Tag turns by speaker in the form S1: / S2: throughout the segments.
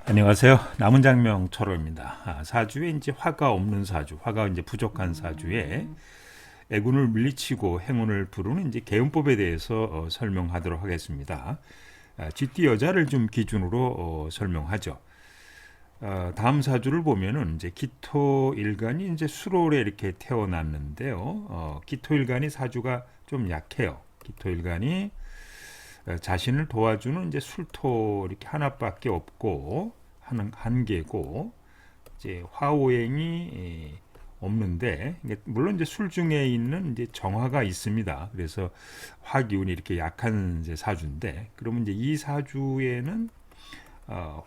S1: 안녕하세요. 남은장명 철호입니다. 사주에 이제 화가 없는 사주, 화가 이제 부족한 사주에 애군을 물리치고 행운을 부르는 이제 개운법에 대해서 설명하도록 하겠습니다. 쥐띠 여자를 좀 기준으로 설명하죠. 다음 사주를 보면은 이제 기토일간이 이제 수롤에 이렇게 태어났는데요. 기토일간이 사주가 좀 약해요. 기토일간이 자신을 도와주는 이제 술토 이렇게 하나밖에 없고 하는 한계고 이제 화오행이 없는데 물론 이제 술 중에 있는 이제 정화가 있습니다. 그래서 화기운이 이렇게 약한 이제 사주인데 그러면 이제 이 사주에는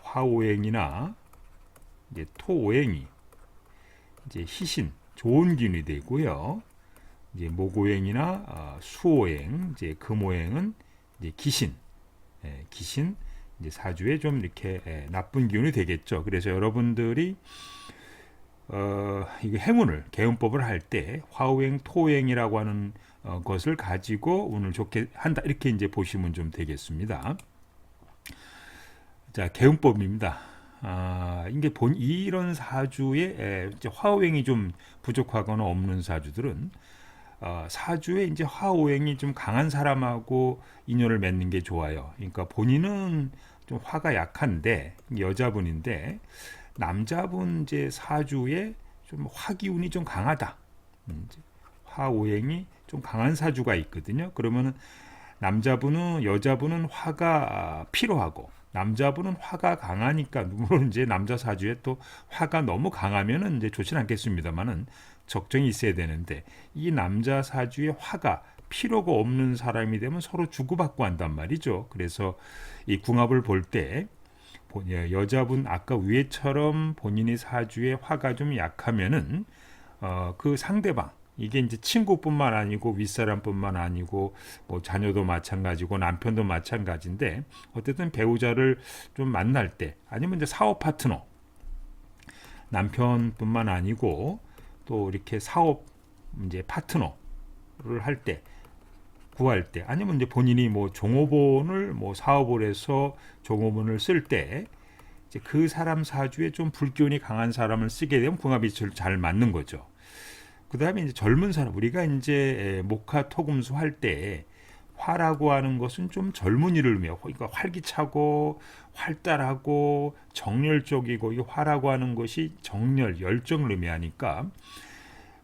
S1: 화오행이나 이제 토오행이 이제 희신 좋은 기운이 되고요. 이제 목오행이나 수오행, 이제 금오행은 이제 기신, 기신 이제 사주에 좀 이렇게 나쁜 기운이 되겠죠. 그래서 여러분들이 이게 행운을 개운법을 할 때 화오행, 토오행이라고 하는 것을 가지고 운을 좋게 한다 이렇게 이제 보시면 좀 되겠습니다. 자, 개운법입니다. 이게 이런 사주에 이제 화오행이 좀 부족하거나 없는 사주들은 사주에 이제 화오행이 좀 강한 사람하고 인연을 맺는 게 좋아요. 그러니까 본인은 좀 화가 약한데 여자분인데 남자분 이제 사주에 좀 화기운이 좀 강하다. 화오행이 좀 강한 사주가 있거든요. 그러면은 남자분은 여자분은 화가 필요하고 남자분은 화가 강하니까 물론 이제 남자 사주에 또 화가 너무 강하면은 이제 좋지는 않겠습니다만은 적정이 있어야 되는데 이 남자 사주에 화가 필요가 없는 사람이 되면 서로 주고받고 한단 말이죠. 그래서 이 궁합을 볼 때 여자분 아까 위에처럼 본인이 사주에 화가 좀 약하면은 그 상대방 이게 이제 친구뿐만 아니고 윗사람뿐만 아니고 뭐 자녀도 마찬가지고 남편도 마찬가지인데 어쨌든 배우자를 좀 만날 때 아니면 이제 사업 파트너 남편뿐만 아니고 또 이렇게 사업 이제 파트너를 할 때 구할 때 아니면 이제 본인이 뭐 종업원을 뭐 사업을 해서 종업원을 쓸 때 이제 그 사람 사주에 좀 불기운이 강한 사람을 쓰게 되면 궁합이 잘 맞는 거죠. 그 다음에 이제 젊은 사람, 우리가 이제 목화 토금수 할 때 화라고 하는 것은 좀 젊은이를 의미해요. 그러니까 활기차고 활달하고 정열적이고 이 화라고 하는 것이 정열, 열정을 의미하니까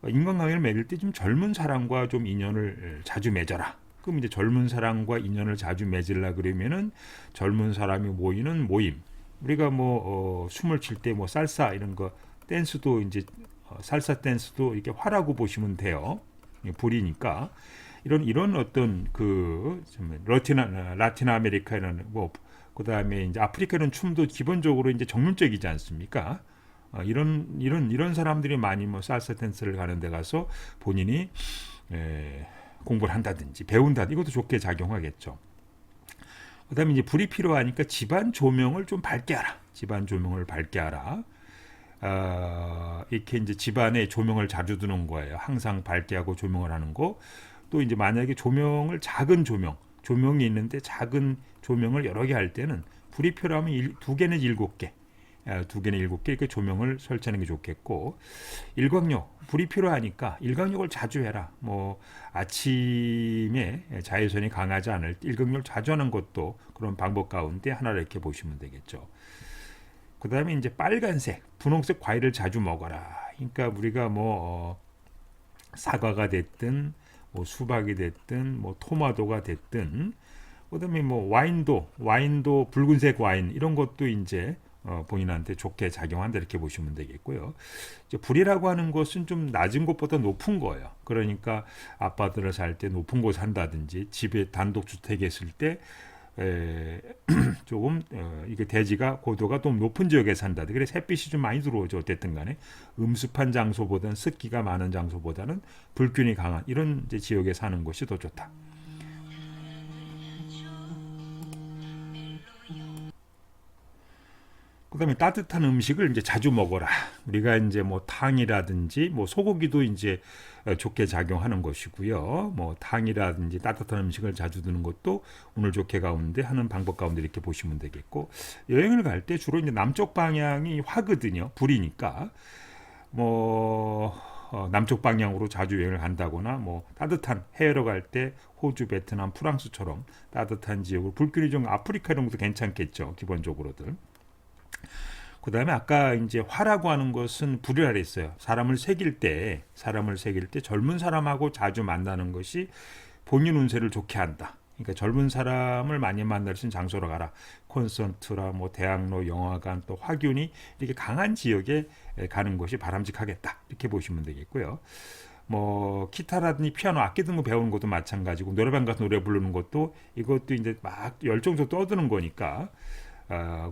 S1: 인간관계를 맺을 때 좀 젊은 사람과 좀 인연을 자주 맺어라. 그럼 이제 젊은 사람과 인연을 자주 맺으려 그러면은 젊은 사람이 모이는 모임. 우리가 뭐 춤을 출 때 뭐 살사 이런 거 댄스도 이제 살사 댄스도 이렇게 화라고 보시면 돼요. 불이니까 이런 어떤 그 라틴 아메리카는 뭐 그다음에 이제 아프리카는 춤도 기본적으로 이제 정문적이지 않습니까? 이런 사람들이 많이 뭐 살사 댄스를 가는 데 가서 본인이 공부를 한다든지 배운다 이것도 좋게 작용하겠죠. 그다음에 이제 불이 필요하니까 집안 조명을 좀 밝게 하라. 집안 조명을 밝게 하라. 이렇게 이제 집안에 조명을 자주 두는 거예요. 항상 밝게 하고 조명을 하는 거. 또 이제 만약에 조명을 작은 조명이 있는데 작은 조명을 여러 개 할 때는 불이 필요하면 두 개는 일곱 개, 두 개는 일곱 개 이렇게 조명을 설치하는 게 좋겠고 일광욕 불이 필요하니까 일광욕을 자주 해라. 뭐 아침에 자외선이 강하지 않을 때 일광욕을 자주 하는 것도 그런 방법 가운데 하나를 이렇게 보시면 되겠죠. 그 다음에 이제 빨간색, 분홍색 과일을 자주 먹어라. 그러니까 우리가 뭐 사과가 됐든 뭐 수박이 됐든 뭐 토마토가 됐든 그다음에 뭐 와인도 붉은색 와인 이런 것도 이제 본인한테 좋게 작용한다 이렇게 보시면 되겠고요. 이제 불이라고 하는 것은 좀 낮은 곳보다 높은 거예요. 그러니까 아파트를 살 때 높은 곳 산다든지 집에 단독 주택에 있을 때 조금 이게 대지가 고도가 좀 높은 지역에 산다. 그래서 햇빛이 좀 많이 들어오죠. 어쨌든 간에 음습한 장소보다는 습기가 많은 장소보다는 불균이 강한 이런 이제 지역에 사는 것이 더 좋다. 그다음에 따뜻한 음식을 이제 자주 먹어라. 우리가 이제 뭐 탕이라든지 뭐 소고기도 이제 좋게 작용하는 것이고요. 뭐 탕이라든지 따뜻한 음식을 자주 드는 것도 운을 좋게 가운데 하는 방법 가운데 이렇게 보시면 되겠고, 여행을 갈 때 주로 이제 남쪽 방향이 화거든요. 불이니까 뭐 남쪽 방향으로 자주 여행을 한다거나 뭐 따뜻한 해외로 갈 때 호주, 베트남, 프랑스처럼 따뜻한 지역으로, 불길이 좀 아프리카 이런 것도 괜찮겠죠. 기본적으로들. 그 다음에 아까 이제 화라고 하는 것은 불이라 그랬어요. 사람을 새길 때 젊은 사람하고 자주 만나는 것이 본인 운세를 좋게 한다. 그러니까 젊은 사람을 많이 만날 수 있는 장소로 가라. 콘서트라 뭐 대학로, 영화관, 또 화균이 이렇게 강한 지역에 가는 것이 바람직하겠다. 이렇게 보시면 되겠고요. 뭐 기타라든지 피아노, 악기 등을 배우는 것도 마찬가지고, 노래방 가서 노래 부르는 것도 이것도 이제 막 열정적으로 떠드는 거니까.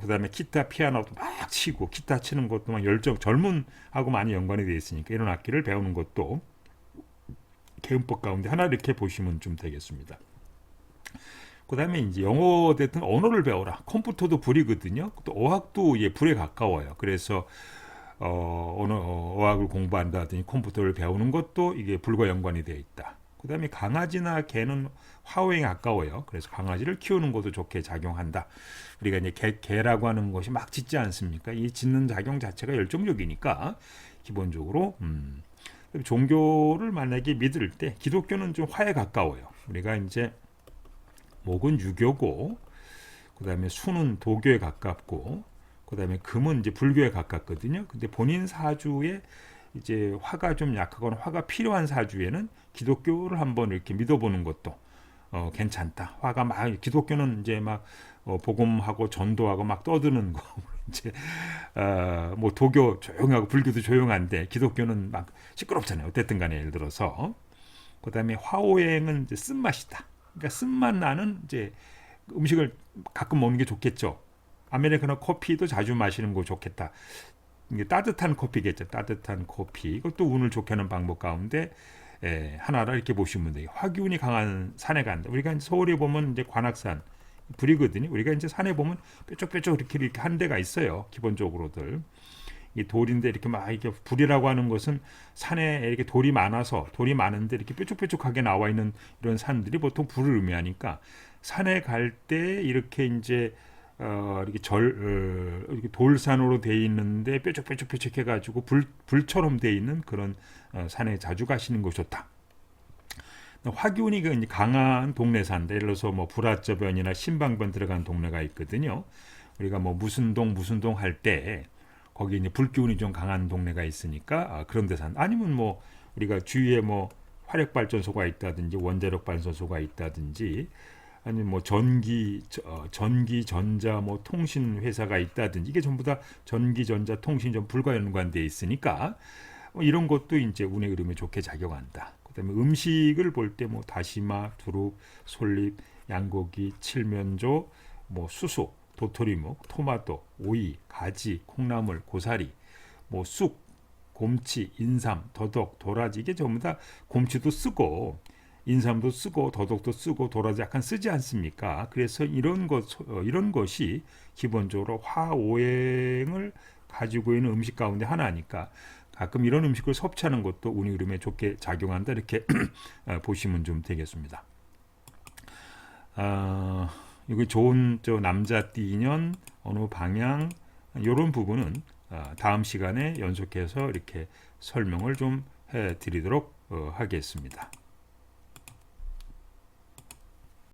S1: 그 다음에 기타, 피아노도 막 치고, 기타 치는 것도 막 젊은하고 많이 연관이 되어 있으니까 이런 악기를 배우는 것도 개운법 가운데 하나 이렇게 보시면 좀 되겠습니다. 그 다음에 이제 영어 됐든 언어를 배워라. 컴퓨터도 불이거든요. 또 어학도 불에 가까워요. 그래서 어학을 공부한다든지 컴퓨터를 배우는 것도 이게 불과 연관이 되어 있다. 그 다음에 강아지나 개는 화호에 가까워요. 그래서 강아지를 키우는 것도 좋게 작용한다. 우리가 이제 개라고 하는 것이 막 짖지 않습니까? 이 짖는 작용 자체가 열정적이니까 기본적으로 종교를 만약에 믿을 때 기독교는 좀 화에 가까워요. 우리가 이제 목은 유교고, 그 다음에 수는 도교에 가깝고, 그 다음에 금은 이제 불교에 가깝거든요. 근데 본인 사주에 이제 화가 좀 약하거나 화가 필요한 사주에는 기독교를 한번 이렇게 믿어보는 것도 괜찮다. 화가 막, 기독교는 이제 막 복음하고 전도하고 막 떠드는 거. 이제 뭐 도교 조용하고 불교도 조용한데 기독교는 막 시끄럽잖아요. 어쨌든 간에 예를 들어서. 그 다음에 화오행은 이제 쓴맛이다. 그러니까 쓴맛 나는 이제 음식을 가끔 먹는 게 좋겠죠. 아메리카노 커피도 자주 마시는 거 좋겠다. 이게 따뜻한 커피겠죠. 따뜻한 커피. 이것도 운을 좋게 하는 방법 가운데 하나라 이렇게 보시면 돼요. 화기운이 강한 산에 간다. 우리가 이제 서울에 보면 이제 관악산 불이거든요. 우리가 이제 산에 보면 뾰족뾰족 이렇게 한 데가 있어요. 기본적으로들. 이 돌인데 이렇게 막 이렇게 불이라고 하는 것은 산에 이렇게 돌이 많은데 이렇게 뾰족뾰족하게 나와 있는 이런 산들이 보통 불을 의미하니까, 산에 갈 때 이렇게 이제 이렇게 이렇게 돌산으로 돼 있는데 뾰족뾰족 해가지고 불처럼 돼 있는 그런 산에 자주 가시는 것이 좋다. 화기운이 강한 동네 산다. 예를 들어서 뭐 불화저변이나 신방변 들어간 동네가 있거든요. 우리가 뭐 무슨 동 할 때 거기 이제 불기운이 좀 강한 동네가 있으니까 그런 데 산다. 아니면 뭐 우리가 주위에 뭐 화력 발전소가 있다든지 원자력 발전소가 있다든지, 아니면 뭐 전기, 전자, 뭐 통신 회사가 있다든지, 이게 전부 다 전기, 전자, 통신 좀 불과 연관되어 있으니까 이런 것도 이제 운의 흐름에 좋게 작용한다. 그다음에 음식을 볼 때 뭐 다시마, 두릅, 솔잎, 양고기, 칠면조, 뭐 수수, 도토리묵, 토마토, 오이, 가지, 콩나물, 고사리, 뭐 쑥, 곰치, 인삼, 더덕, 도라지, 이게 전부 다 곰치도 쓰고 인삼도 쓰고 더덕도 쓰고 도라지 약간 쓰지 않습니까? 그래서 이런 것이 기본적으로 화오행을 가지고 있는 음식 가운데 하나니까 가끔 이런 음식을 섭취하는 것도 운의 흐름에 좋게 작용한다. 이렇게 보시면 좀 되겠습니다. 이거 좋은 남자띠 인연 어느 방향, 이런 부분은 다음 시간에 연속해서 이렇게 설명을 좀 해드리도록 하겠습니다.